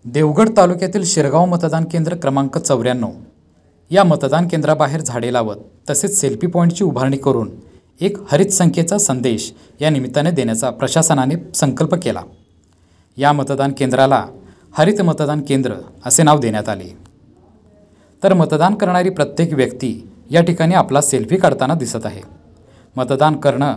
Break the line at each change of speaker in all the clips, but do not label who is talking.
देवगड तालुक्यातील शिरगाव मतदान केंद्र क्रमांक 94 या मतदान केंद्राबाहेर झाडे लावत तसेच सेल्फी पॉईंटची उभारणी करून एक हरित संख्येचा संदेश या निमित्ताने देण्याचा प्रशासनाने संकल्प केला। या मतदान केंद्राला हरित मतदान केंद्र असे नाव देण्यात आले। तर मतदान करणारी प्रत्येक व्यक्ती या ठिकाणी आपला सेल्फी काढताना दिसत आहे। मतदान करणं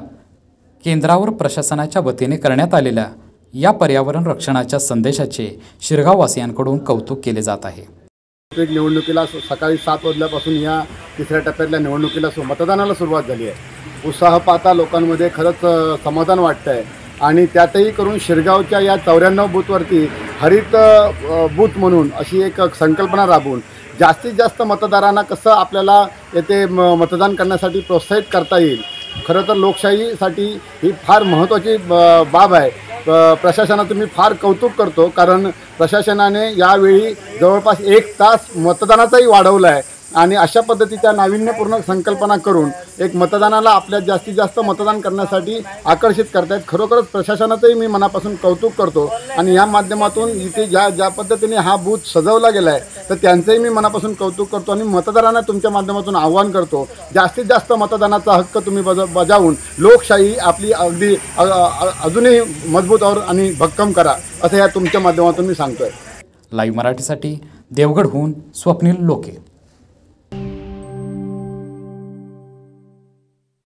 केंद्रावर प्रशासनाच्या वतीने करण्यात आलेल्या या पर्यावरण रक्षणाच्या संदेशाचे शिरगाववासियांकडून कौतुक केले जात आहे।
प्रत्येक निवडणुकीला सकाळी 7 वाजल्यापासून या तिसऱ्या टप्प्यातल्या निवडणुकीला मतदानाला सुरुवात झाली आहे। उत्साह पाहता लोकांमध्ये खरंच समाधान वाटतं आहे आणि त्यातही करून शिरगावच्या या 94 बूथवरती हरित बूथ म्हणून अशी एक संकल्पना राबवून जास्तीत जास्त मतदारांना कसं आपल्याला येथे मतदान करण्यासाठी प्रोत्साहित करता येईल। खरं तर लोकशाहीसाठी ही फार महत्त्वाची बाब आहे। प्रशासनाचं मी फार कौतुक करतो, कारण प्रशासनाने यावेळी जवळपास 1 तास मतदानाचाही वाढवला आहे आणि अशा पद्धतीच्या नाविन्यपूर्ण संकल्पना करून एक मतदानाला आपल्यात जास्तीत जास्त मतदान करण्यासाठी आकर्षित करतायत। खरोखरच प्रशासनाचंही मी मनापासून कौतुक करतो आणि या माध्यमातून इथे ज्या पद्धतीने हा बूथ सजवला गेला आहे तर त्यांचंही मी मनापासून कौतुक करतो आणि मतदारांना तुमच्या माध्यमातून आवाहन करतो, जास्तीत जास्त मतदानाचा हक्क तुम्ही बजावून लोकशाही आपली अगदी अजूनही मजबूत आणि भक्कम करा, असं या तुमच्या माध्यमातून मी सांगतोय।
लाईव्ह मराठीसाठी देवगडहून स्वप्नील लोके।